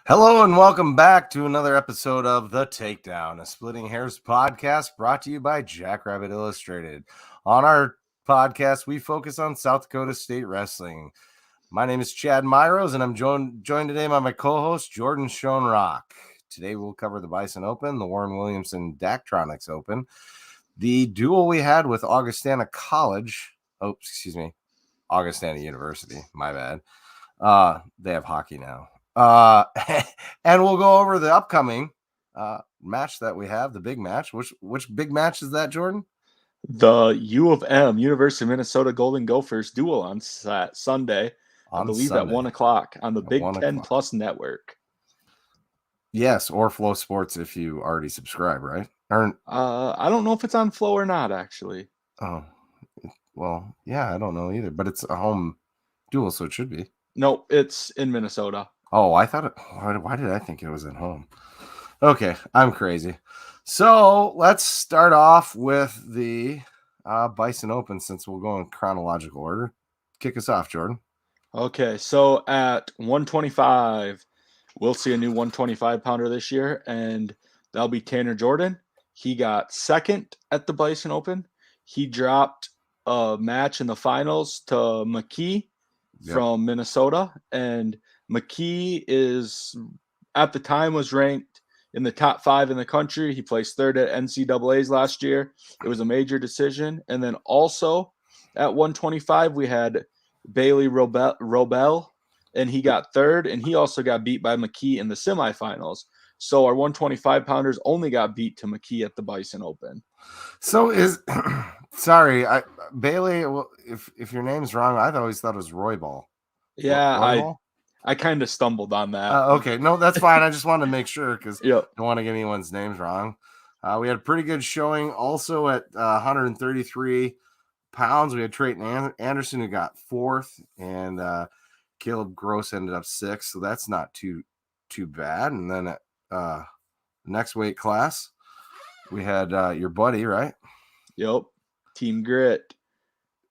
Hello and welcome back to another episode of The Takedown, a Splitting Hairs podcast brought to you by Jackrabbit Illustrated. On our podcast, we focus on South Dakota State Wrestling. My name is Chad Myros, and I'm joined today by my co-host, Jordan Schoenrock. Today we'll cover the Bison Open, the Warren Williamson Daktronics Open, the duel we had with Augustana College. Augustana University. My bad. They have hockey now. And we'll go over the upcoming match that we have, the big match. Which big match is that, Jordan? The U of M, University of Minnesota Golden Gophers duel on Sunday, I believe at 1 o'clock on the Big Ten Plus network. Yes, or Flow Sports if you already subscribe, right? Or, I don't know if it's on Flow or not, actually. Oh, well, yeah, I don't know either, but it's a home duel, so it should be. No, it's in Minnesota. Oh, I thought it. Why did I think it was at home? Okay, I'm crazy. So let's start off with the Bison Open since we'll go in chronological order. Kick us off, Jordan. Okay, so at 125, we'll see a new 125-pounder this year, and that'll be Tanner Jordan. He got second at the Bison Open. He dropped a match in the finals to Mckee from Minnesota, and Mckee is, at the time, was ranked in the top 5 in the country. He placed third at NCAAs last year. It was a major decision. And then also at 125, we had Bailey Robel, and he got third, and he also got beat by Mckee in the semifinals. So our 125-pounders only got beat to Mckee at the Bison Open. So sorry, Bailey, well, if your name's wrong, I always thought it was Roybal. Yeah, I kind of stumbled on that. Okay, no, that's fine. I just wanted to make sure because I don't want to get anyone's names wrong. We had a pretty good showing also at 133 pounds. We had Trayton Anderson who got 4th, and Caleb Gross ended up 6th, so that's not too bad. And then at next weight class, we had your buddy, right? Yep, Team Grit.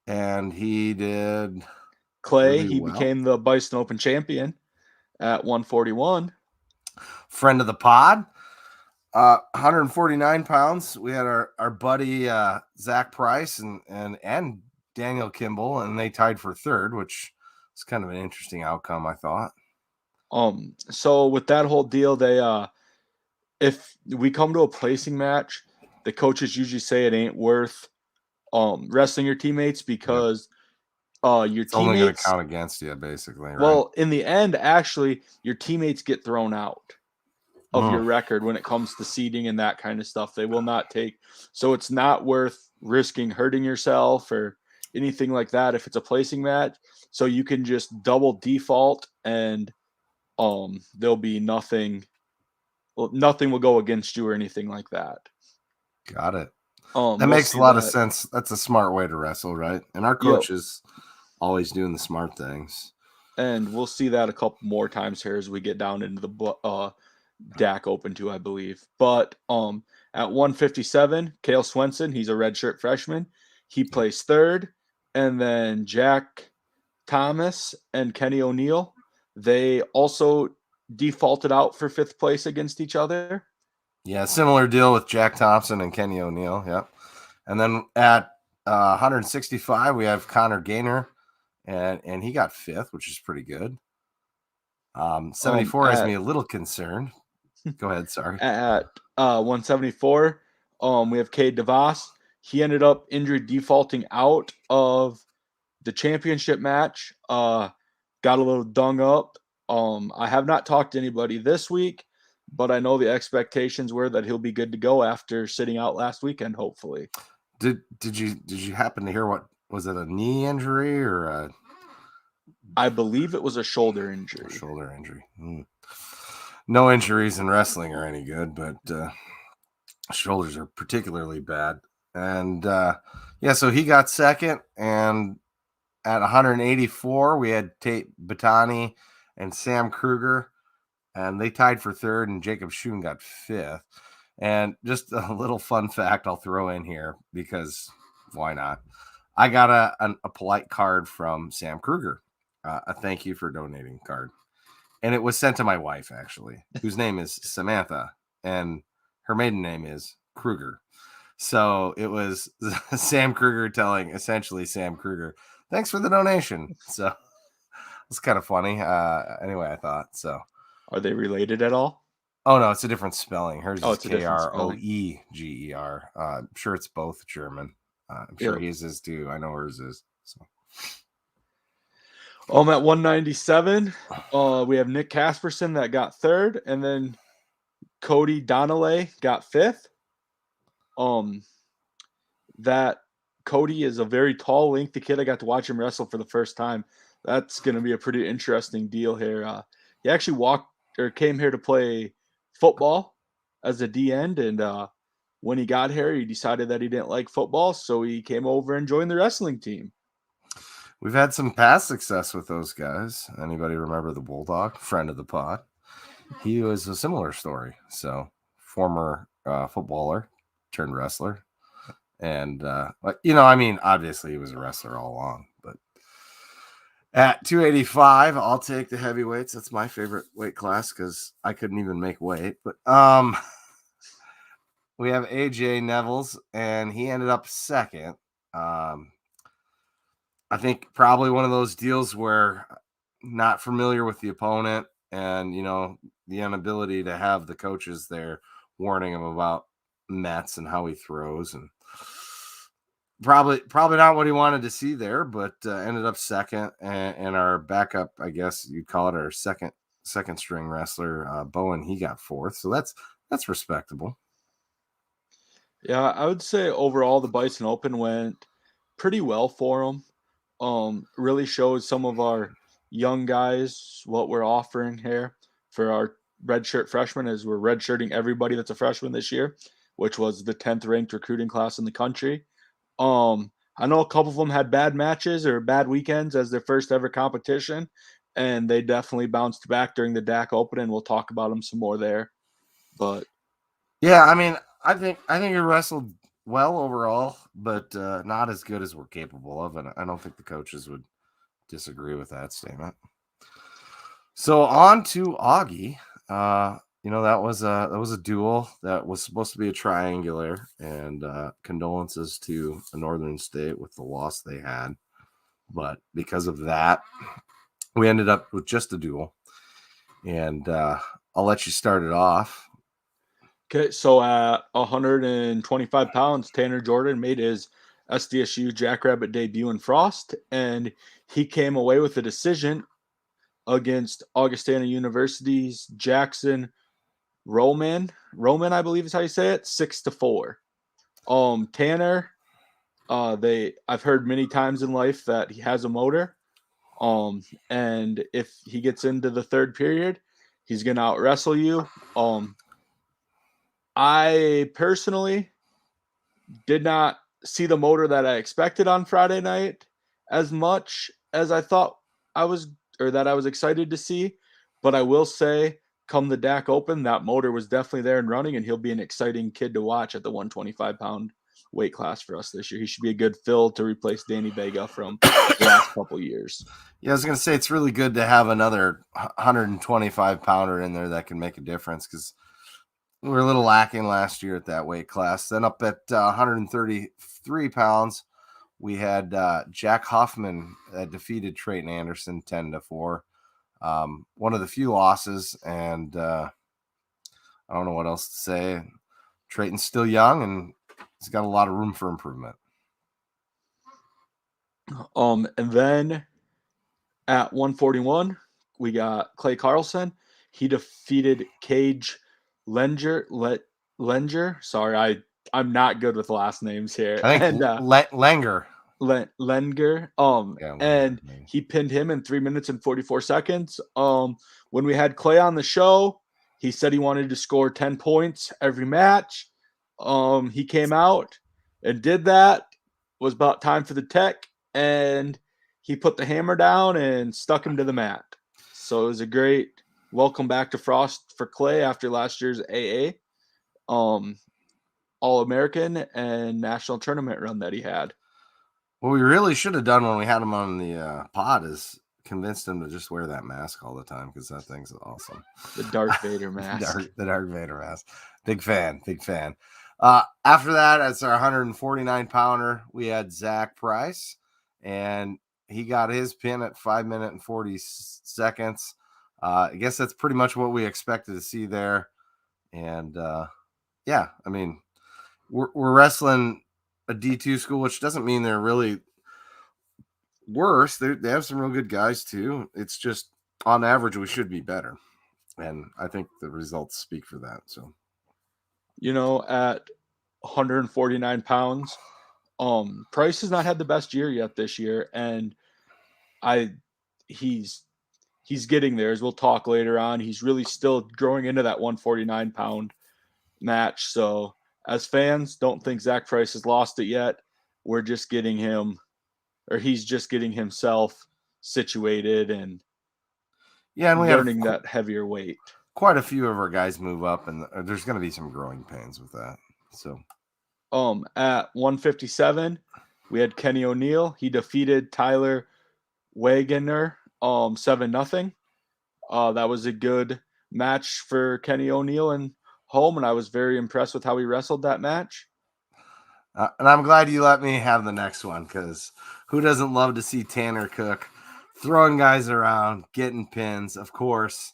And he did... Clay, really became the Bison Open champion at 141. Friend of the pod, 149 pounds. We had our buddy Zach Price and Daniel Kimball, and they tied for 3rd, which is kind of an interesting outcome, I thought. So with that whole deal, they if we come to a placing match, the coaches usually say it ain't worth wrestling your teammates because your it's teammates only going to count against you, basically. Right? Well, in the end, actually, your teammates get thrown out of your record when it comes to seeding and that kind of stuff. They will not take. So it's not worth risking hurting yourself or anything like that if it's a placing match. So you can just double default and there'll be nothing. Well, nothing will go against you or anything like that. Got it. That makes a lot of sense. That's a smart way to wrestle, right? And our coaches always doing the smart things. And we'll see that a couple more times here as we get down into the DAC Open too, I believe. But at 157, Cale Swenson, he's a redshirt freshman. He placed 3rd. And then Jack Thomas and Kenny O'Neill, they also defaulted out for 5th place against each other. Yeah, similar deal with Jack Thompson and Kenny O'Neill. Yeah. And then at 165, we have Connor Gaynor, and he got 5th, which is pretty good. 74 has me a little concerned. Go ahead, sorry. At 174, we have Cade Devos. He ended up injury defaulting out of the championship match. Got a little dung up. I have not talked to anybody this week, but I know the expectations were that he'll be good to go after sitting out last weekend, hopefully. Did you happen to hear what was it, a knee injury or I believe it was a shoulder injury. Shoulder injury. No injuries in wrestling are any good, but shoulders are particularly bad. And so he got 2nd, and at 184 we had Tate Batani and Sam Krueger, and they tied for 3rd, and Jacob Schoen got 5th. And just a little fun fact I'll throw in here because why not? I got a polite card from Sam Krueger, a thank you for donating card. and it was sent to my wife, actually, whose name is Samantha, and her maiden name is Krueger. So it was Sam Krueger telling essentially Sam Krueger, thanks for the donation. So it's kind of funny. Anyway, I thought so. Are they related at all? Oh, no, it's a different spelling. Hers is It's a different spelling. Kroeger. I'm sure it's both German. I'm sure his is too. I know hers is. So. At 197, we have Nick Casperson that got third, and then Cody Donnelly got fifth. That Cody is a very tall, lengthy kid. I got to watch him wrestle for the first time. That's going to be a pretty interesting deal here. He actually came here to play football as a D end, and when he got here, he decided that he didn't like football, so he came over and joined the wrestling team. We've had some past success with those guys. Anybody remember the Bulldog, friend of the pod? He was a similar story. So, former footballer turned wrestler. And, obviously he was a wrestler all along. But at 285, I'll take the heavyweights. That's my favorite weight class because I couldn't even make weight. But we have AJ Neville's, and he ended up second. I think probably one of those deals where not familiar with the opponent and, the inability to have the coaches there warning him about Mets and how he throws, and probably not what he wanted to see there, but ended up second. And our backup, I guess you'd call it, our second string wrestler, Bowen, he got fourth. So that's respectable. Yeah, I would say overall the Bison Open went pretty well for him. Really showed some of our young guys what we're offering here for our redshirt freshmen, as we're redshirting everybody that's a freshman this year, which was the 10th ranked recruiting class in the country. I know a couple of them had bad matches or bad weekends as their first ever competition, and they definitely bounced back during the DAC Open, and we'll talk about them some more there. But yeah, I think he wrestled well overall, but not as good as we're capable of, and I don't think the coaches would disagree with that statement. So on to Augie. That was a duel that was supposed to be a triangular, and condolences to the Northern State with the loss they had. But because of that, we ended up with just a duel, and I'll let you start it off. Okay, so at 125 pounds, Tanner Jordan made his SDSU Jackrabbit debut in Frost, and he came away with a decision against Augustana University's Jackson Roman, I believe is how you say it, 6-4. Tanner, I've heard many times in life that he has a motor. And if he gets into the third period, he's gonna out wrestle you. I personally did not see the motor that I expected on Friday night as much as I thought I was excited to see. But I will say, come the DAC Open, that motor was definitely there and running, and he'll be an exciting kid to watch at the 125-pound weight class for us this year. He should be a good fill to replace Danny Vega from the last couple years. Yeah, I was going to say it's really good to have another 125-pounder in there that can make a difference, because we were a little lacking last year at that weight class. Then up at 133 pounds, we had Jack Huffman defeated Trayton Anderson 10-4. One of the few losses, and I don't know what else to say. Trayton's still young, and he's got a lot of room for improvement. And then at 141, we got Clay Carlson. He defeated Cage Lenger. Sorry, I'm not good with last names here. I think Langer. Lenger. And he pinned him in 3 minutes and 44 seconds. When we had Clay on the show, he said he wanted to score 10 points every match. He came out and did that. It was about time for the tech, and he put the hammer down and stuck him to the mat. So it was a great welcome back to Frost for Clay after last year's AA, All-American and national tournament run that he had. What we really should have done when we had him on the pod is convinced him to just wear that mask all the time because that thing's awesome. The Darth Vader mask. The Darth Vader mask. Big fan. After that, as our 149 pounder, we had Zach Price, and he got his pin at 5 minutes and 40 seconds. I guess that's pretty much what we expected to see there. And yeah, I mean, we're wrestling a D2 school, which doesn't mean they're really worse. They have some real good guys too. It's just on average we should be better, and I think the results speak for that. So, at 149 pounds, Price has not had the best year yet this year, and he's getting there, as we'll talk later on. He's really still growing into that 149 pound match. So as fans, don't think Zach Price has lost it yet. We're just getting him, or he's just getting himself situated and learning that heavier weight. Quite a few of our guys move up, and there's going to be some growing pains with that. So, at 157, we had Kenny O'Neill. He defeated Tyler Wagoner 7-0. That was a good match for Kenny O'Neill and home, and I was very impressed with how he wrestled that match. And I'm glad you let me have the next one, because who doesn't love to see Tanner Cook throwing guys around, getting pins, of course,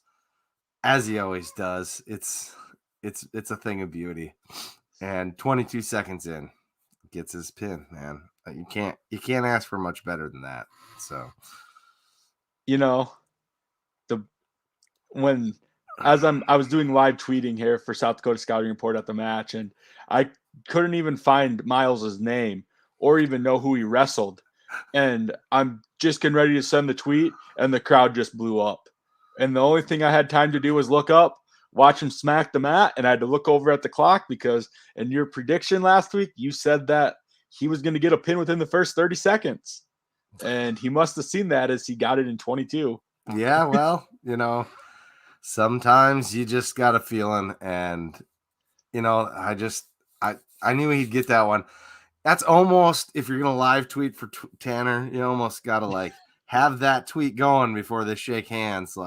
as he always does. It's a thing of beauty. And 22 seconds in, gets his pin, man. You can't ask for much better than that. So, I was doing live tweeting here for South Dakota Scouting Report at the match, and I couldn't even find Miles's name or even know who he wrestled. And I'm just getting ready to send the tweet, and the crowd just blew up. And the only thing I had time to do was look up, watch him smack the mat, and I had to look over at the clock because in your prediction last week, you said that he was going to get a pin within the first 30 seconds. And he must have seen that as he got it in 22. Yeah, well, sometimes you just got a feeling, and I knew he'd get that one. That's almost, if you're gonna live tweet for Tanner, you almost gotta have that tweet going before they shake hands,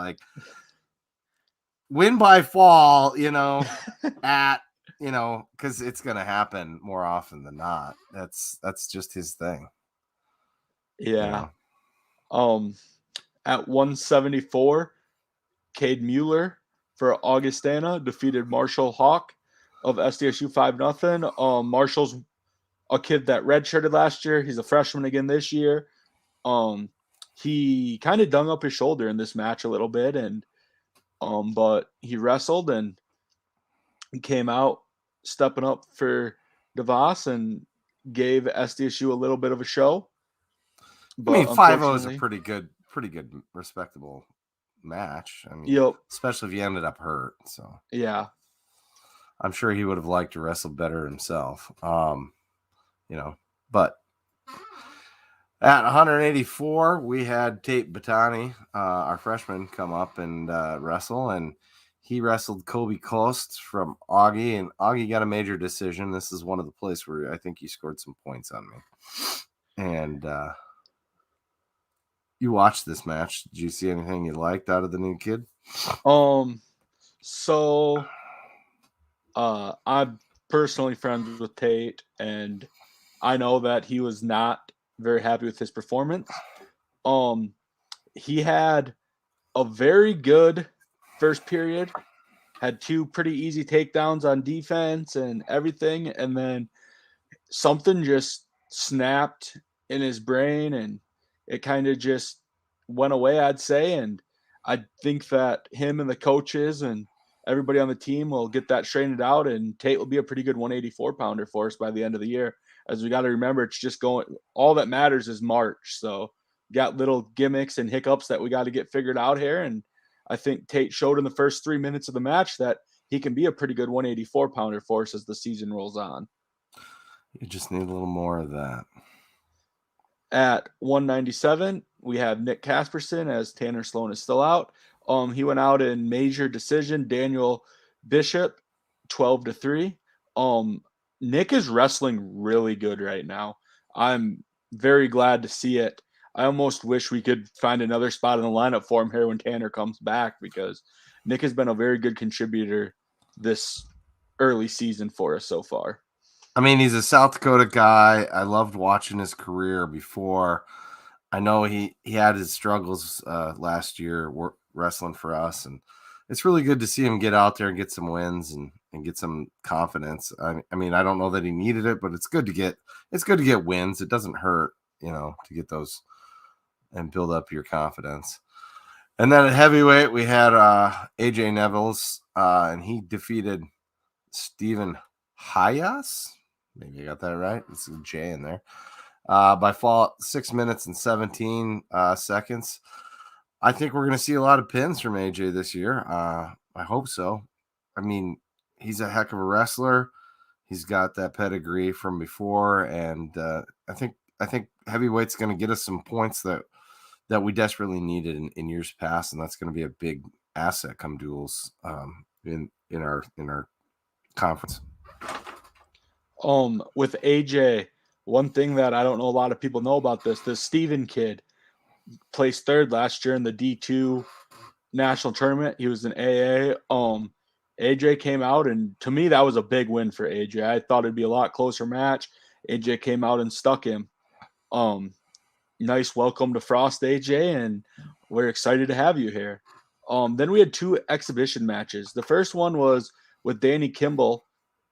win by fall, at because it's gonna happen more often than not. That's just his thing. Yeah. At 174, Cade Mueller for Augustana defeated Marshall Hawk of SDSU 5-0. Marshall's a kid that redshirted last year. He's a freshman again this year. He kind of dung up his shoulder in this match a little bit, and but he wrestled and came out stepping up for Devos and gave SDSU a little bit of a show. But I mean, 5-0 is a pretty good, respectable match. I mean, especially if you ended up hurt. So yeah, I'm sure he would have liked to wrestle better himself. But at 184, we had Tate Batani, our freshman, come up and wrestle, and he wrestled Kobe Coast from Augie, and Augie got a major decision. This is one of the places where I think he scored some points on me. And you watched this match. Did you see anything you liked out of the new kid? So I'm personally friends with Tate, and I know that he was not very happy with his performance. He had a very good first period, had 2 pretty easy takedowns on defense and everything, and then something just snapped in his brain, and it kind of just went away, I'd say. And I think that him and the coaches and everybody on the team will get that straightened out, and Tate will be a pretty good 184-pounder for us by the end of the year. As we got to remember, it's just all that matters is March. So got little gimmicks and hiccups that we got to get figured out here. And I think Tate showed in the first 3 minutes of the match that he can be a pretty good 184-pounder for us as the season rolls on. You just need a little more of that. At 197, we have Nick Casperson, as Tanner Sloan is still out. He went out in major decision, Daniel Bishop, 12-3. Nick is wrestling really good right now. I'm very glad to see it. I almost wish we could find another spot in the lineup for him here when Tanner comes back, because Nick has been a very good contributor this early season for us so far. I mean, he's a South Dakota guy. I loved watching his career before. I know he had his struggles last year wrestling for us, and it's really good to see him get out there and get some wins and get some confidence. I mean, I don't know that he needed it, but it's good to get wins. It doesn't hurt, to get those and build up your confidence. And then at heavyweight, we had AJ Neville's, and he defeated Stephen Hayas. Maybe I got that right. It's a J in there. By fall 6 minutes and 17 seconds. I think we're going to see a lot of pins from AJ this year. I hope so. I mean, he's a heck of a wrestler. He's got that pedigree from before, and I think heavyweight's going to get us some points that we desperately needed in years past, and that's going to be a big asset come duels in our conference. With AJ, one thing that I don't know a lot of people know about this Steven kid placed third last year in the D2 national tournament. He was an AA. AJ came out, and to me, that was a big win for AJ. I thought it'd be a lot closer match. AJ came out and stuck him. Nice welcome to Frost, AJ, and we're excited to have you here. Then we had 2 exhibition matches. The first one was with Danny Kimball,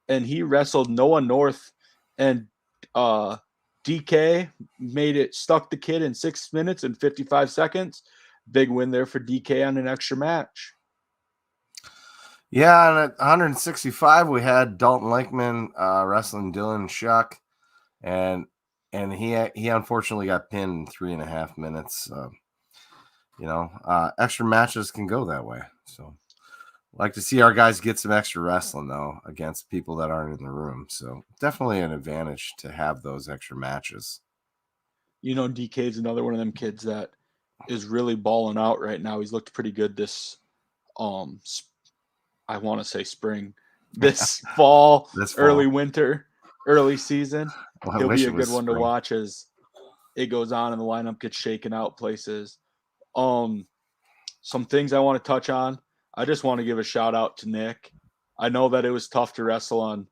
and he wrestled Noah North, and DK stuck the kid in 6 minutes and 55 seconds. Big win there for DK on an extra match. Yeah, and at 165, we had Dalton Lakeman wrestling Dylan Shuck, and he unfortunately got pinned in 3.5 minutes. Extra matches can go that way. So like to see our guys get some extra wrestling, though, against people that aren't in the room. So definitely an advantage to have those extra matches. DK is another one of them kids that is really balling out right now. He's looked pretty good this, I want to say spring, this fall, early winter, early season. Well, he'll be a good one to watch as it goes on and the lineup gets shaken out places. Some things I want to touch on. I just want to give a shout out to Nick. I know that it was tough to wrestle on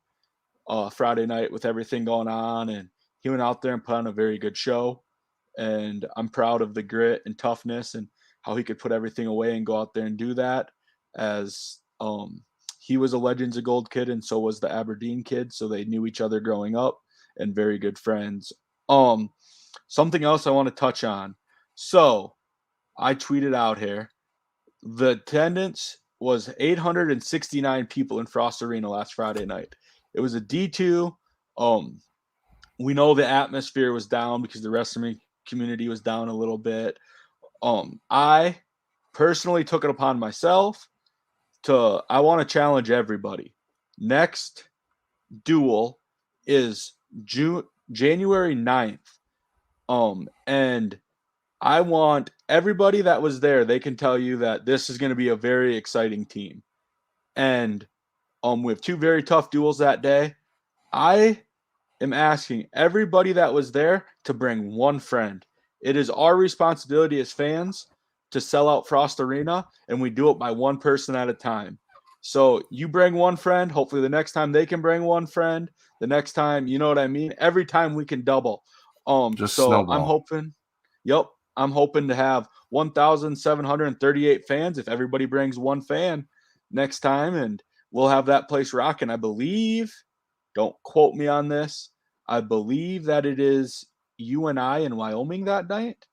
Friday night with everything going on, and he went out there and put on a very good show. And I'm proud of the grit and toughness and how he could put everything away and go out there and do that, as he was a Legends of Gold kid, and so was the Aberdeen kid. So they knew each other growing up and very good friends. Something else I want to touch on. So I tweeted out here, the attendance was 869 people in Frost Arena last Friday night. It was a D2. We know the atmosphere was down because the wrestling community was down a little bit. I personally took it upon myself I want to challenge everybody. Next duel is January 9th. And I want everybody that was there, they can tell you that this is going to be a very exciting team. And we have 2 very tough duels that day. I am asking everybody that was there to bring one friend. It is our responsibility as fans to sell out Frost Arena, and we do it by one person at a time. So you bring one friend, hopefully the next time they can bring one friend. The next time, you know what I mean? Every time we can double. Just so snowball. I'm hoping to have 1,738 fans if everybody brings one fan next time, and we'll have that place rocking. I believe, don't quote me on this, I believe that it is UNI in Wyoming that night.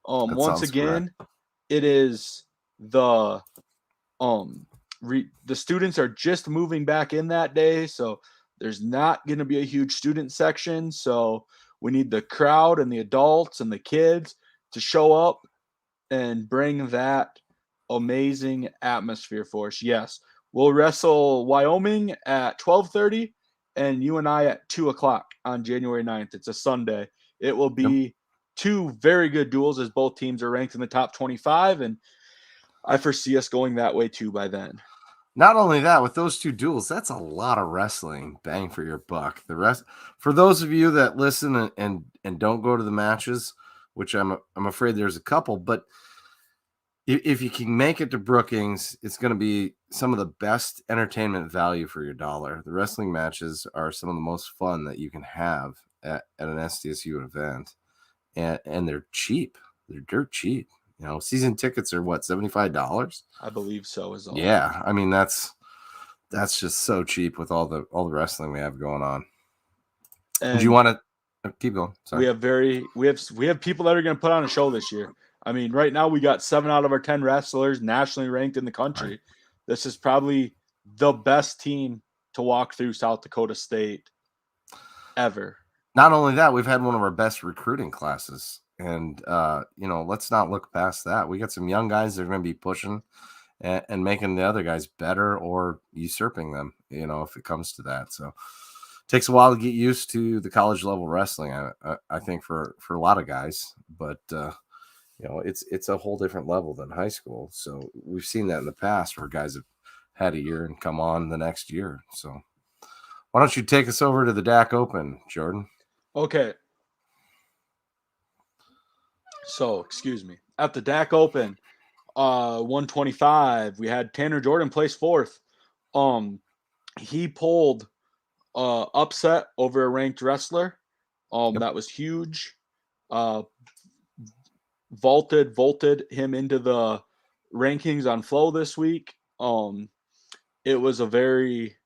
Once again, correct. It is the students are just moving back in that day, so there's not going to be a huge student section. So we need the crowd and the adults and the kids to show up and bring that amazing atmosphere for us. Yes, we'll wrestle Wyoming at 12:30 and UNI at 2:00 on January 9th. It's a Sunday. It will be 2 very good duels as both teams are ranked in the top 25, and I foresee us going that way too by then. Not only that, with those 2 duels, that's a lot of wrestling, bang for your buck. The rest, for those of you that listen and don't go to the matches, which I'm afraid there's a couple, but if you can make it to Brookings, it's going to be some of the best entertainment value for your dollar. The wrestling matches are some of the most fun that you can have at an SDSU event, and they're cheap. They're dirt cheap. Season tickets are what, $75? I believe so. Is all. Yeah, I mean that's just so cheap with all the wrestling we have going on. And do you want to keep going? Sorry. We have people that are going to put on a show this year. I mean, right now we got 7 out of our 10 wrestlers nationally ranked in the country. Right. This is probably the best team to walk through South Dakota State ever. Not only that, we've had one of our best recruiting classes. And, let's not look past that. We got some young guys that are going to be pushing and making the other guys better or usurping them, if it comes to that. So it takes a while to get used to the college level wrestling, I think, for a lot of guys. But, it's a whole different level than high school. So we've seen that in the past where guys have had a year and come on the next year. So why don't you take us over to the DAC Open, Jordan? Okay. So, excuse me. At the DAC Open, 125, we had Tanner Jordan place 4th. He pulled upset over a ranked wrestler. Yep. That was huge. Vaulted him into the rankings on Flow this week. It was a very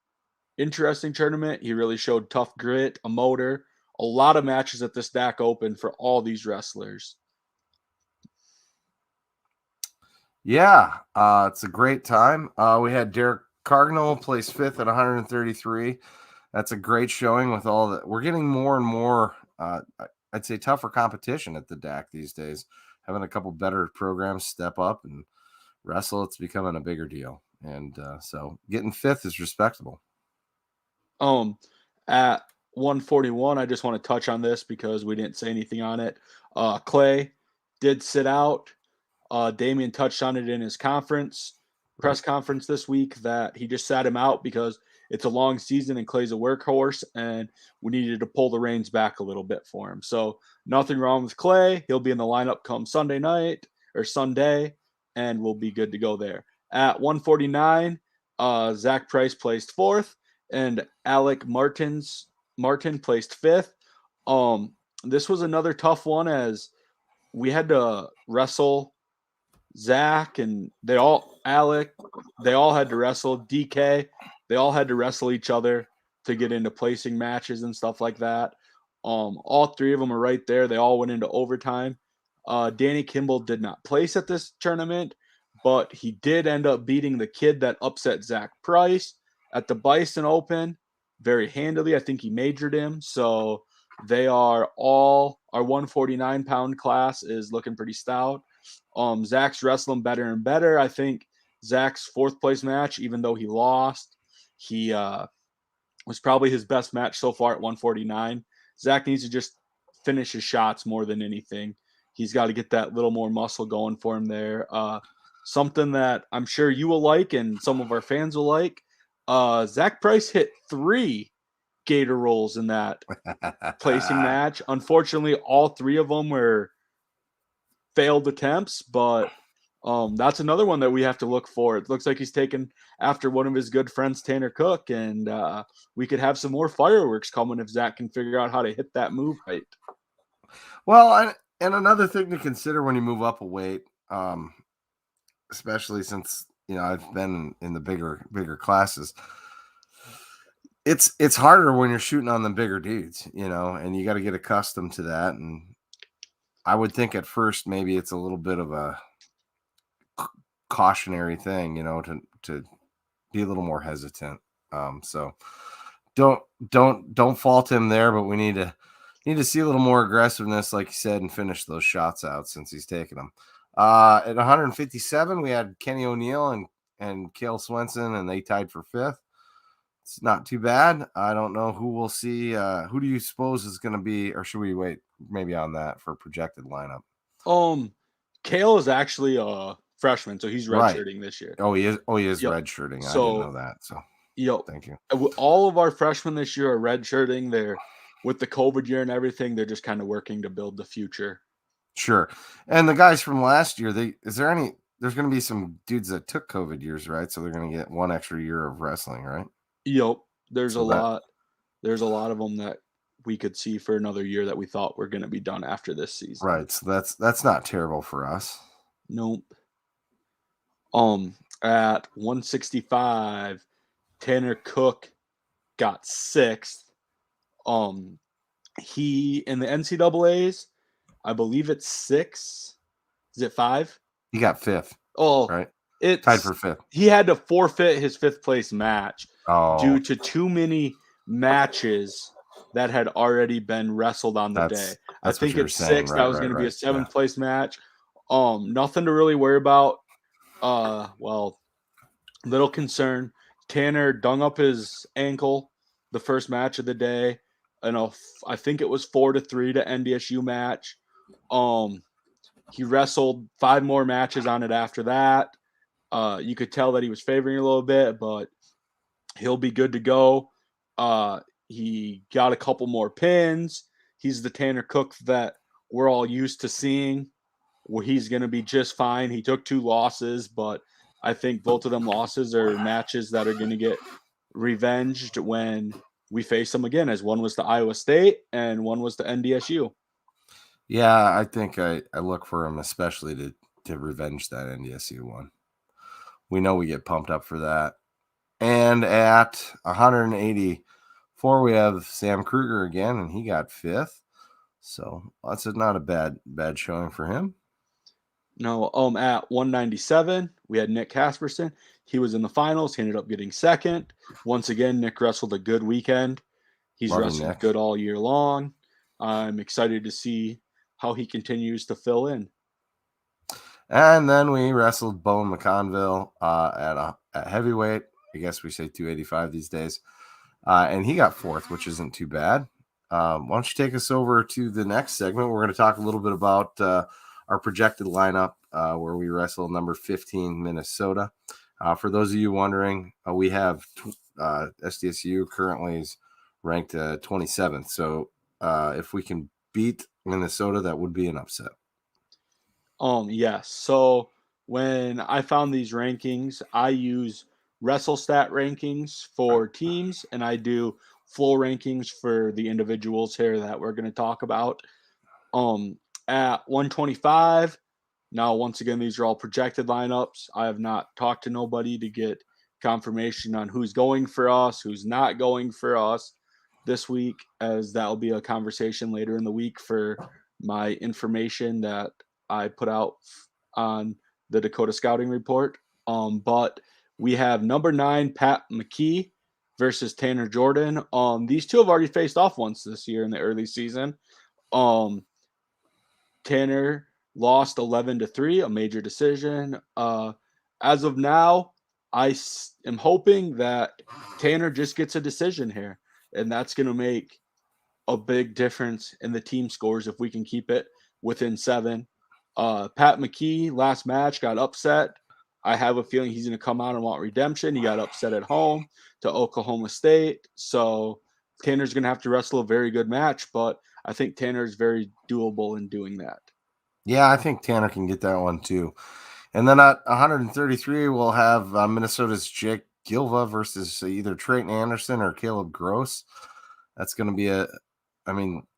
interesting tournament. He really showed tough grit, a motor, a lot of matches at this DAC Open for all these wrestlers. Yeah, it's a great time. We had Derek Cardinal place 5th at 133. That's a great showing with all that. We're getting more and more, I'd say, tougher competition at the DAC these days. Having a couple better programs step up and wrestle, it's becoming a bigger deal. And so getting 5th is respectable. At 141, I just want to touch on this because we didn't say anything on it. Clay did sit out. Damian touched on it in his press conference this week, that he just sat him out because it's a long season and Clay's a workhorse and we needed to pull the reins back a little bit for him. So nothing wrong with Clay. He'll be in the lineup come Sunday night or Sunday, and we'll be good to go there. At 149, Zach Price placed 4th and Alec Martin placed 5th. This was another tough one as we had to wrestle Zach and Alec, they all had to wrestle DK. They all had to wrestle each other to get into placing matches and stuff like that. All 3 of them are right there. They all went into overtime. Danny Kimball did not place at this tournament, but he did end up beating the kid that upset Zach Price at the Bison Open very handily. I think he majored him. So they are all, our 149-pound class is looking pretty stout. Zach's wrestling better and better. I think Zach's 4th place match, even though he lost, he was probably his best match so far at 149. Zach needs to just finish his shots more than anything. He's got to get that little more muscle going for him there. Something that I'm sure you will like and some of our fans will like. Zach Price hit 3 gator rolls in that placing match. Unfortunately, all 3 of them were failed attempts, but that's another one that we have to look for. It looks like he's taken after one of his good friends, Tanner Cook, and we could have some more fireworks coming if Zach can figure out how to hit that move right. Well, and another thing to consider when you move up a weight, especially since I've been in the bigger classes, it's harder when you're shooting on the bigger dudes, and you got to get accustomed to that. And I would think at first maybe it's a little bit of a cautionary thing, to be a little more hesitant. So don't fault him there, but we need to see a little more aggressiveness, like you said, and finish those shots out since he's taking them. At 157, we had Kenny O'Neill and Cale Swenson, and they tied for 5th. It's not too bad. I don't know who we'll see. Who do you suppose is going to be, or should we wait maybe on that for projected lineup? Cale is actually a freshman, so he's redshirting this year. Oh, he is yep. Redshirting. So, I didn't know that. So thank you. All of our freshmen this year are redshirting. They're with the COVID year and everything. They're just kind of working to build the future. Sure. And the guys from last year, there's going to be some dudes that took COVID years, right? So they're going to get one extra year of wrestling, right? Yep. There's a So that lot. There's a lot of them that we could see for another year that we thought were going to be done after this season. right. So that's not terrible for us. Nope. At 165, Tanner Cook got sixth. He in the NCAA's, I believe it's 6. Is it 5? He got fifth, Oh, right? Tied it's for fifth. he had to forfeit his fifth place match due Oh, to too many matches that had already been wrestled on the day. I that's what think you were it's saying. 6. That Right, was going to be a right. seventh Yeah. place match. Nothing to really worry about. Well, little concern. Tanner dung up his ankle the first match of the day. I think it was 4-3 to NDSU match. He wrestled 5 more matches on it after that. You could tell that he was favoring a little bit, but he'll be good to go. He got a couple more pins. He's the Tanner Cook that we're all used to seeing, where he's going to be just fine. He took 2 losses, but I think both of them losses are matches that are going to get revenged when we face them again, as one was to Iowa State and one was to NDSU. Yeah, I think I look for him especially to revenge that NDSU one. We know we get pumped up for that. And at 184, we have Sam Krueger again, and he got fifth. So that's not a bad showing for him. No, at 197, we had Nick Casperson. He was in the finals. He ended up getting second. Once again, Nick wrestled a good weekend. He's Love you, wrestled Nick. good all year long. I'm excited to see how he continues to fill in. And then we wrestled Bone McConville at heavyweight. I guess we say 285 these days. And he got fourth, which isn't too bad. Why don't you take us over to the next segment? We're going to talk a little bit about our projected lineup where we wrestle number 15, Minnesota. For those of you wondering, we have SDSU currently is ranked 27th. So if we can beat Minnesota, that would be an upset. Yes. So when I found these rankings, I use WrestleStat rankings for teams, and I do full rankings for the individuals here that we're going to talk about. At 125, now once again, these are all projected lineups. I have not talked to nobody to get confirmation on who's going for us, who's not going for us this week, as that will be a conversation later in the week for my information that I put out on the Dakota Scouting Report. But we have number 9, Pat Mckee versus Tanner Jordan. These two have already faced off once this year in the early season. Tanner lost 11-3, a major decision. As of now, I am hoping that Tanner just gets a decision here, and that's going to make a big difference in the team scores if we can keep it within 7. Pat Mckee last match got upset. I have a feeling he's going to come out and want redemption. He got upset at home to Oklahoma State. So Tanner's going to have to wrestle a very good match, but I think Tanner's very doable in doing that. Yeah, I think Tanner can get that one too. And then at 133, we'll have Minnesota's Jake Gilva versus either Trayton Anderson or Caleb Gross. That's going to be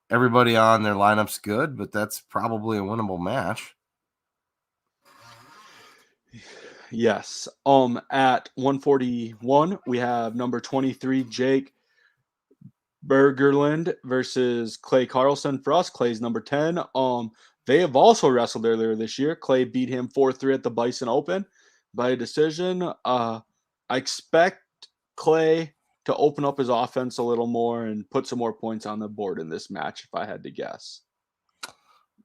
everybody on their lineup's good, but that's probably a winnable match. Yes. At 141, we have number 23, Jake Burgerland versus Clay Carlson. For us, Clay's number 10. They have also wrestled earlier this year. Clay beat him 4-3 at the Bison Open by a decision. I expect Clay to open up his offense a little more and put some more points on the board in this match, if I had to guess.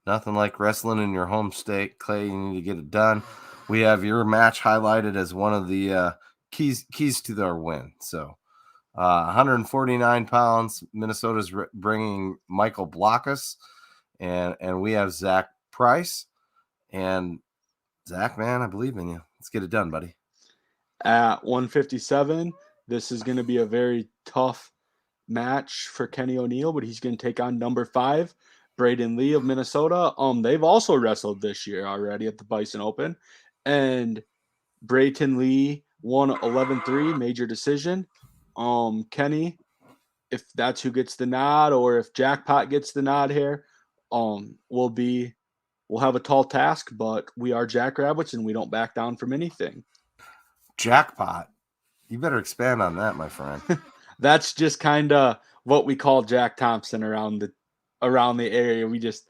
Nothing like wrestling in your home state, Clay. You need to get it done. We have your match highlighted as one of the keys to their win. So 149 pounds. Minnesota's bringing Michael Blockus, and we have Zach Price. And Zach, man, I believe in you. Let's get it done, buddy. At 157, this is going to be a very tough match for Kenny O'Neill, but he's going to take on number 5, Braden Lee of Minnesota. They've also wrestled this year already at the Bison Open, and Braden Lee won 11-3 major decision. Kenny, if that's who gets the nod, or if Jackpot gets the nod here, we'll have a tall task, but we are Jackrabbits and we don't back down from anything. Jackpot. You better expand on that, my friend. That's just kind of what we call Jack Thompson around the area. We just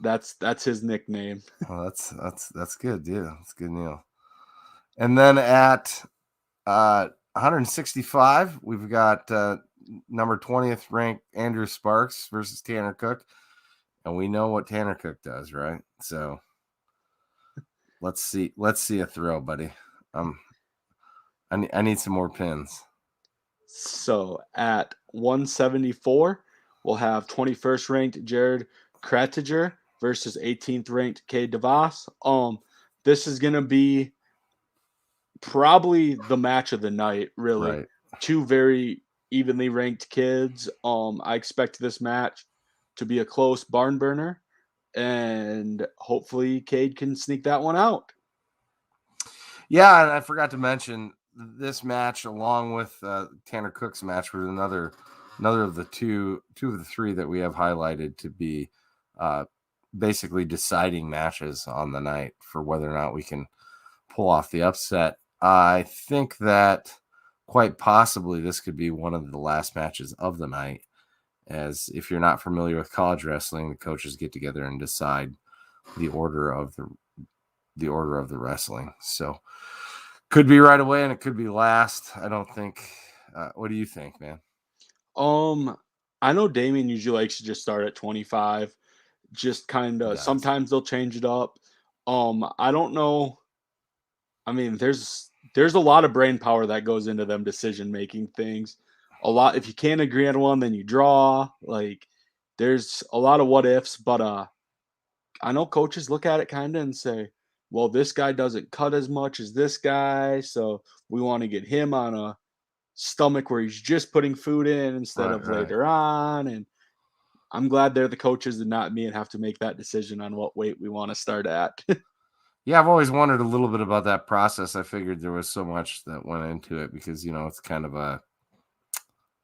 that's his nickname. Oh, that's good, dude. That's good, Neil. And then at 165, we've got number 20th ranked Andrew Sparks versus Tanner Cook, and we know what Tanner Cook does, right? So let's see a throw, buddy. I need some more pins. So at 174, we'll have 21st ranked Jared Krettinger versus 18th ranked Cade Devos. This is gonna be probably the match of the night, really. Right. Two very evenly ranked kids. I expect this match to be a close barn burner, and hopefully Cade can sneak that one out. Yeah, and I forgot to mention this match, along with Tanner Cook's match, was another of the two of the three that we have highlighted to be basically deciding matches on the night for whether or not we can pull off the upset. I think that quite possibly this could be one of the last matches of the night, as if you're not familiar with college wrestling, the coaches get together and decide the order of the wrestling. So could be right away and it could be last. I don't think. What do you think, man? I know Damien usually likes to just start at 25. Just kind of sometimes they'll change it up. I don't know. I mean, there's a lot of brain power that goes into them decision making things. A lot. If you can't agree on one, then you draw. Like, there's a lot of what ifs. But I know coaches look at it kind of and say, well, this guy doesn't cut as much as this guy, so we want to get him on a stomach where he's just putting food in instead of later on. And I'm glad they're the coaches and not me and have to make that decision on what weight we want to start at. Yeah, I've always wondered a little bit about that process. I figured there was so much that went into it because, it's kind of a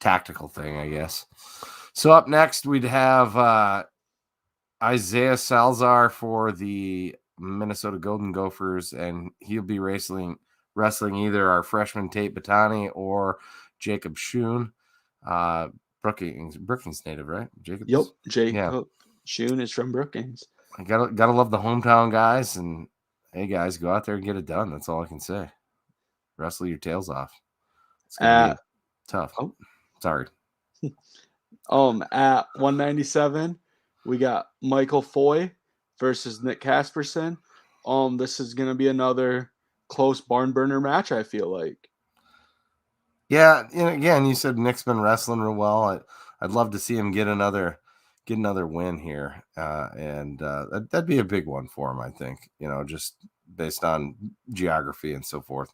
tactical thing, I guess. So up next, we'd have Isaiah Salzar for the Minnesota Golden Gophers, and he'll be wrestling either our freshman Tate Batani or Jacob Schoon. Brookings native, right? Jacob. Yep, Jacob Schoon is from Brookings. I gotta love the hometown guys, and hey guys, go out there and get it done. That's all I can say. Wrestle your tails off. It's gonna be tough. Oh, sorry. At 197, we got Michael Foy versus Nick Casperson. This is gonna be another close barn burner match, I feel like. Yeah, again, you said Nick's been wrestling real well. I'd love to see him get another win here, and that'd be a big one for him, I think. Just based on geography and so forth.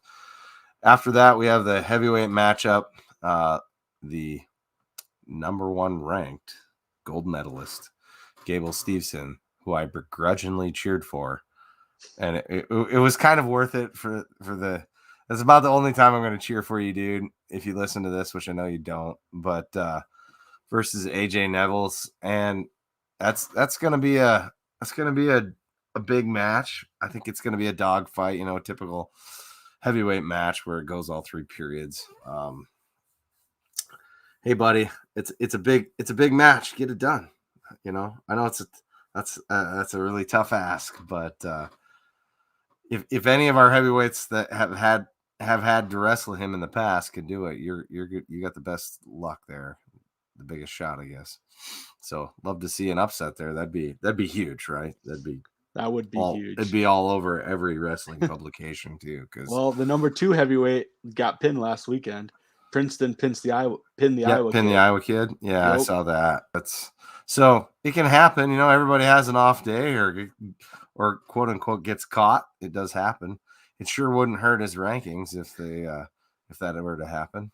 After that, we have the heavyweight matchup. The number 1 ranked gold medalist, Gable Steveson, who I begrudgingly cheered for, and it was kind of worth it for the. That's about the only time I'm going to cheer for you, dude. If you listen to this, which I know you don't, but versus AJ Neville's, and that's going to be a big match. I think it's going to be a dogfight, a typical heavyweight match where it goes all 3 periods. Hey, buddy, it's a big match. Get it done. I know that's a really tough ask, but if any of our heavyweights that have had to wrestle him in the past can do it, you're good. You got the best luck there, the biggest shot, I guess. So love to see an upset there. That'd be huge, right? That would be huge. It'd be all over every wrestling publication too. Well, the number 2 heavyweight got pinned last weekend. Princeton pinned the Iowa kid. Yeah, yep. I saw that. So it can happen. Everybody has an off day or quote unquote gets caught. It does happen. It sure wouldn't hurt his rankings if that were to happen.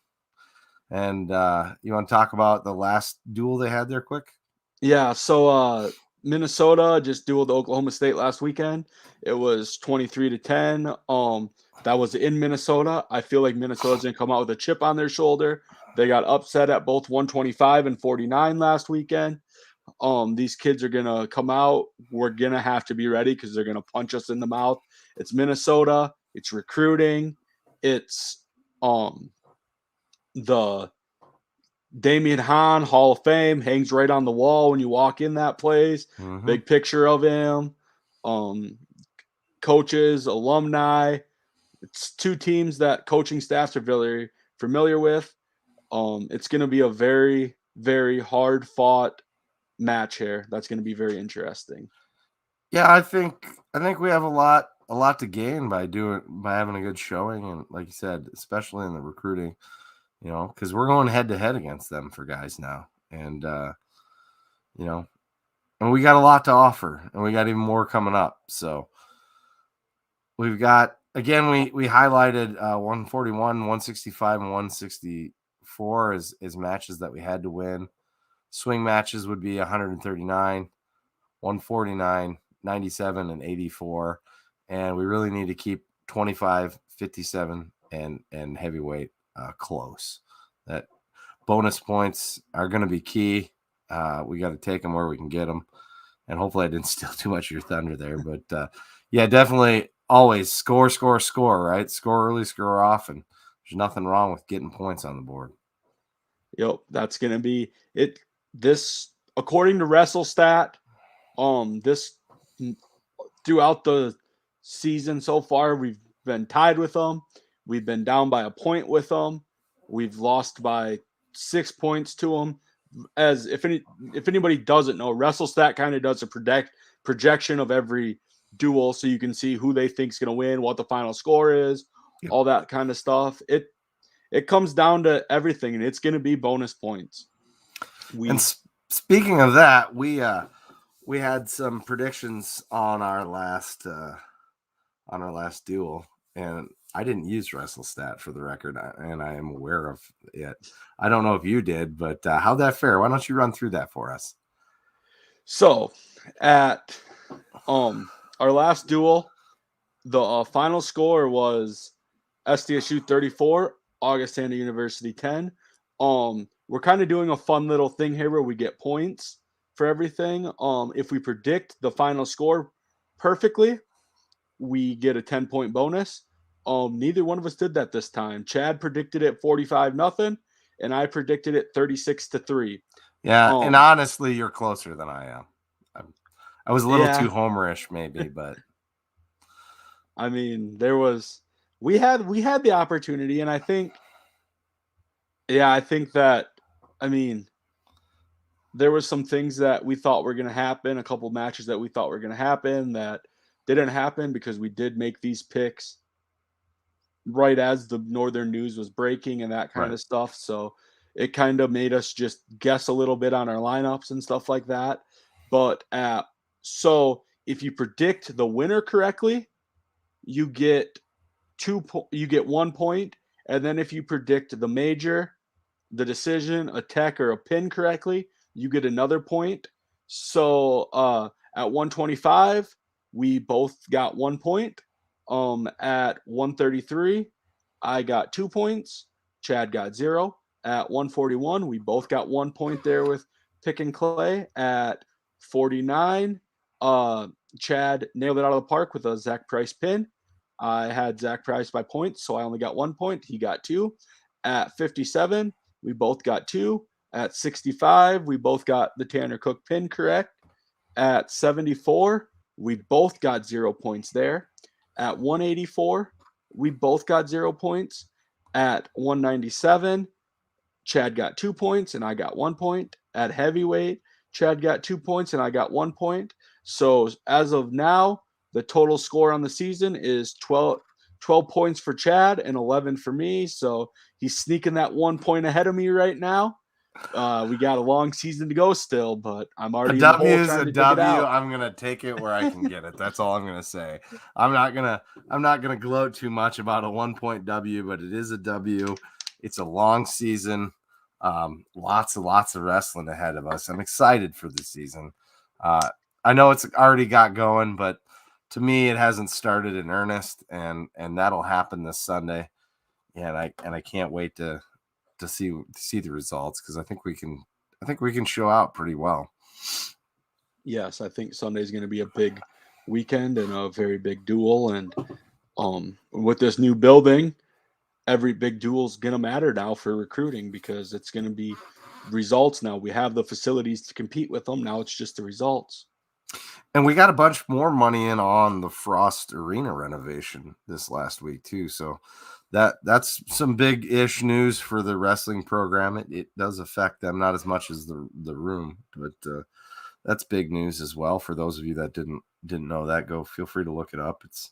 And you want to talk about the last duel they had there quick? Yeah. So Minnesota just dueled Oklahoma State last weekend. It was 23-10. That was in Minnesota. I feel like Minnesota's gonna come out with a chip on their shoulder. They got upset at both 125 and 49 last weekend. These kids are gonna come out. We're gonna have to be ready because they're gonna punch us in the mouth. It's Minnesota. It's recruiting. It's the Damian Hahn Hall of Fame hangs right on the wall when you walk in that place. Mhm. Big picture of him. Coaches, alumni. It's two teams that coaching staffs are very familiar with. It's going to be a very, very hard fought match here. That's going to be very interesting. Yeah, I think we have a lot to gain by having a good showing, and like you said, especially in the recruiting, because we're going head to head against them for guys now, and and we got a lot to offer, and we got even more coming up. So we've got, again, we highlighted 141, 165, and 164 as matches that we had to win. Swing matches would be 139, 149, 97, and 84. And we really need to keep 25, 57, and heavyweight close. That bonus points are going to be key. We got to take them where we can get them. And hopefully I didn't steal too much of your thunder there. But, yeah, definitely always score, right? Score early, score often. There's nothing wrong with getting points on the board. Yep, that's going to be it. This, according to WrestleStat, this throughout the season so far, we've been tied with them. We've been down by a point with them. We've lost by 6 points to them. As if anybody doesn't know, WrestleStat kind of does a projection of every duel, so you can see who they think is going to win, what the final score is, all that kind of stuff. It comes down to everything, and it's going to be bonus points. And speaking of that, we had some predictions on our last duel, and I didn't use WrestleStat for the record, and I am aware of it. I don't know if you did, but how'd that fare? Why don't you run through that for us? So, at our last duel, the final score was SDSU 34, Augustana University 10. We're kind of doing a fun little thing here where we get points for everything. If we predict the final score perfectly, we get a 10-point bonus. Neither one of us did that this time. Chad predicted it 45-0, and I predicted it 36-3. Yeah, and honestly, you're closer than I am. I was a little too homerish, maybe, but I mean, we had the opportunity, and I think that, I mean, there was some things that we thought were going to happen, a couple matches that we thought were going to happen that didn't happen because we did make these picks right as the Northern news was breaking and that kind of stuff. So it kind of made us just guess a little bit on our lineups and stuff like that. But so if you predict the winner correctly, you get 1 point, and then if you predict the major, the decision, a tech, or a pin correctly, you get another point. So at 125, we both got 1 point. At 133, I got 2 points. Chad got 0. At 141, we both got 1 point there with Pick and Clay. At 49, Chad nailed it out of the park with a Zach Price pin. I had Zach Price by points, so I only got 1 point. He got 2. At 57, we both got 2. At 65, we both got the Tanner Cook pin correct. At 74, we both got 0 points there. At 184, we both got 0 points. At 197, Chad got 2 points and I got 1 point. At heavyweight, Chad got 2 points and I got 1 point. So as of now, the total score on the season is 12 points for Chad and 11 for me. So he's sneaking that 1 point ahead of me right now. We got a long season to go still, but I'm already in the hole trying to dig it out. I'm gonna take it where I can get it. That's all I'm gonna say. I'm not gonna gloat too much about a 1 point W, but it is a W. It's a long season. Lots of wrestling ahead of us. I'm excited for the season. I know it's already got going, but to me, it hasn't started in earnest, and that'll happen this Sunday. Yeah, and I can't wait to see the results, because I think we can show out pretty well. Yes, I think Sunday's going to be a big weekend and a very big duel. And with this new building, every big duel is going to matter now for recruiting, because it's going to be results now. We have the facilities to compete with them. Now it's just the results. And we got a bunch more money in on the Frost Arena renovation this last week too. So that's some big-ish news for the wrestling program. It does affect them, not as much as the room, but that's big news as well. For those of you that didn't know that, feel free to look it up. It's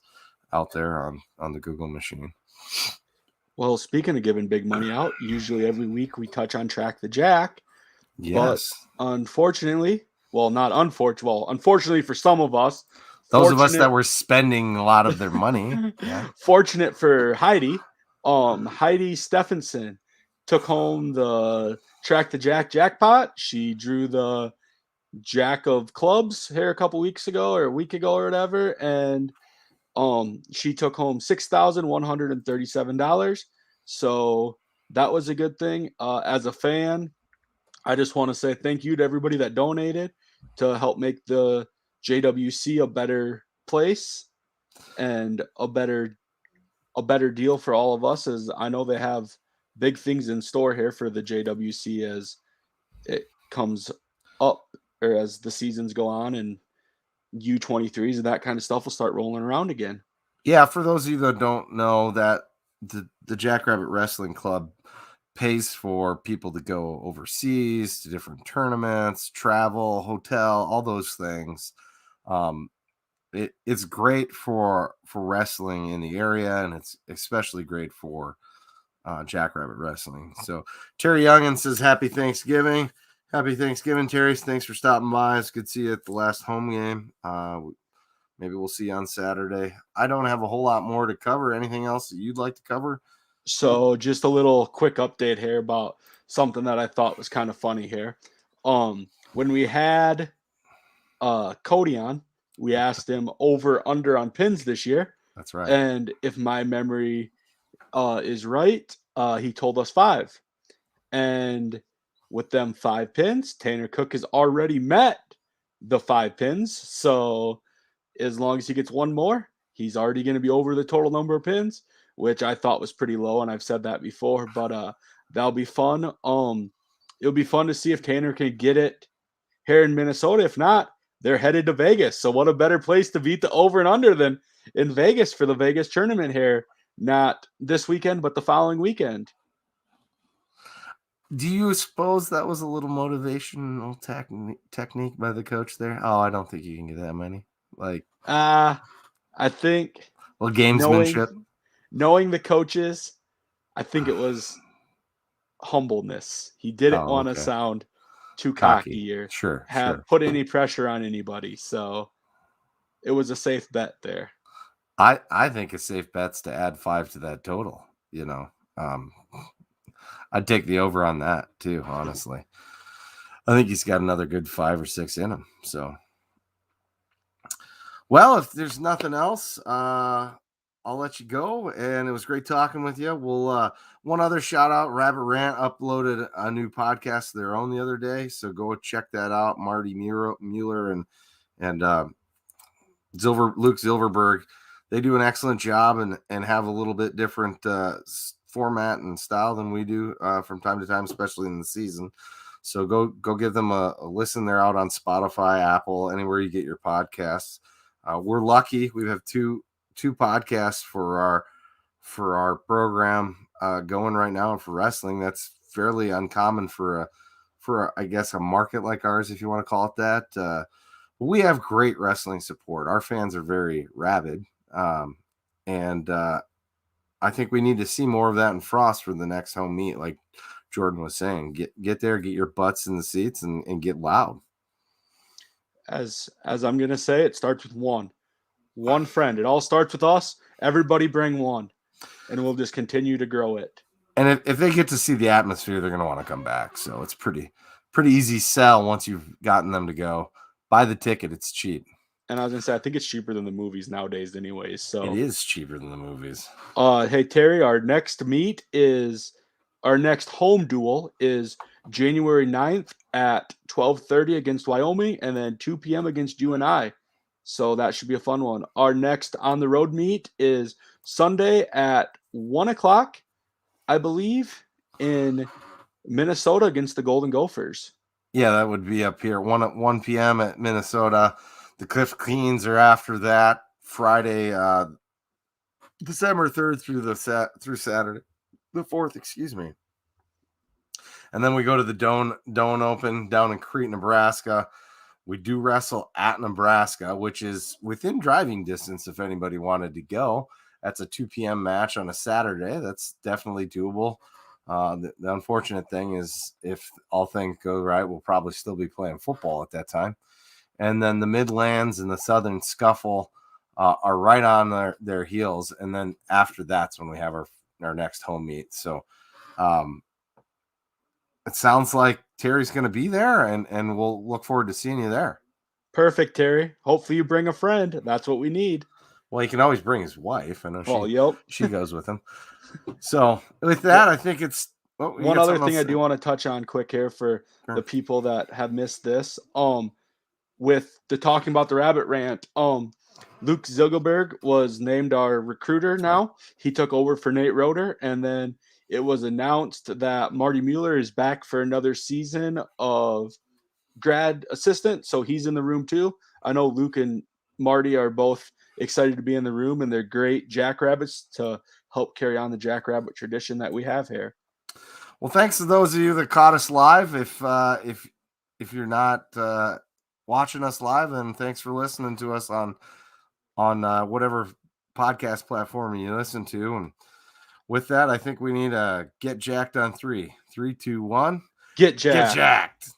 out there on the Google machine. Well, speaking of giving big money out, usually every week we touch on Track the Jack. Yes. But unfortunately, unfortunately for some of us, those of us that were spending a lot of their money. Yeah. Fortunate for Heidi, Heidi Stephenson took home the Track the Jack jackpot. She drew the Jack of Clubs here a couple weeks ago or a week ago or whatever, and she took home $6,137. So that was a good thing. As a fan, I just want to say thank you to everybody that donated to help make the JWC a better place and a better deal for all of us, as I know they have big things in store here for the JWC as it comes up, or as the seasons go on and U23s and that kind of stuff will start rolling around again. Yeah, for those of you that don't know, that the Jackrabbit Wrestling Club pays for people to go overseas to different tournaments, travel, hotel, all those things. It's great for wrestling in the area, and it's especially great for Jackrabbit Wrestling. So Terry Youngin says, Happy Thanksgiving. Happy Thanksgiving, Terry. Thanks for stopping by. It's good to see you at the last home game. Maybe we'll see you on Saturday. I don't have a whole lot more to cover. Anything else that you'd like to cover? So just a little quick update here about something that I thought was kind of funny here. When we had Cody on, we asked him over under on pins this year. That's right. And if my memory is right, he told us 5. And with them 5 pins, Tanner Cook has already met the 5 pins. So as long as he gets one more, he's already going to be over the total number of pins, which I thought was pretty low, and I've said that before, but that'll be fun. It'll be fun to see if Tanner can get it here in Minnesota. If not, they're headed to Vegas. So what a better place to beat the over and under than in Vegas for the Vegas tournament here. Not this weekend, but the following weekend. Do you suppose that was a little motivational technique by the coach there? Oh, I don't think you can get that many. I think gamesmanship. Knowing the coaches, I think it was humbleness. He didn't want to sound too cocky or put any pressure on anybody. So it was a safe bet there. I think a safe bet's to add 5 to that total. I'd take the over on that too, honestly. I think he's got another good 5 or 6 in him. So, well, if there's nothing else, I'll let you go. And it was great talking with you. We'll one other shout out: Rabbit Rant uploaded a new podcast of their own the other day, so go check that out. Marty Mueller and Luke Zilverberg, they do an excellent job and have a little bit different format and style than we do from time to time, especially in the season. So go give them a listen. They're out on Spotify, Apple, anywhere you get your podcasts. We're lucky. We have two podcasts for our program going right now, and for wrestling, that's fairly uncommon for I guess a market like ours, if you want to call it that. We have great wrestling support. Our fans are very rabid, and I think we need to see more of that in Frost for the next home meet. Like Jordan was saying, get there, get your butts in the seats, and get loud. As I'm gonna say, it starts with one friend. It all starts with us. Everybody bring one, and we'll just continue to grow it. And if they get to see the atmosphere, they're gonna want to come back. So it's pretty easy sell once you've gotten them to go. buy the ticket. It's cheap. And I was gonna say, I think it's cheaper than the movies nowadays, anyways. So It is cheaper than the movies. Hey Terry, our next home duel is January 9th at 12:30 against Wyoming, and then 2 p.m. against UNI. So that should be a fun one. Our next on the road meet is Sunday at 1 o'clock, I believe, in Minnesota against the Golden Gophers. Yeah, that would be up here. 1 p.m. at Minnesota. The Cliff Cleans are after that Friday, December 3rd through Saturday, the 4th, excuse me. And then we go to the Doan Open down in Crete, Nebraska. We do wrestle at Nebraska, which is within driving distance if anybody wanted to go. That's a 2 p.m. match on a Saturday. That's definitely doable. The unfortunate thing is if all things go right, we'll probably still be playing football at that time. And then the Midlands and the Southern Scuffle are right on their heels. And then after that's when we have our next home meet. So it sounds like Terry's going to be there, and we'll look forward to seeing you there. Perfect, Terry. Hopefully you bring a friend. That's what we need. Well, he can always bring his wife. I know she goes with him. So with that, I think it's one other thing I do want to touch on quick here for the people that have missed this. With the talking about the rabbit rant, Luke Ziegelberg was named our recruiter now. He took over for Nate Roeder, and then it was announced that Marty Mueller is back for another season of grad assistant, so he's in the room too. I know Luke and Marty are both excited to be in the room, and they're great jackrabbits to help carry on the jackrabbit tradition that we have here. Well, thanks to those of you that caught us live. If you're not watching us live, then thanks for listening to us on whatever podcast platform you listen to. And with that, I think we need to get jacked on 3. 3, 2, 1. Get jacked. Get jacked.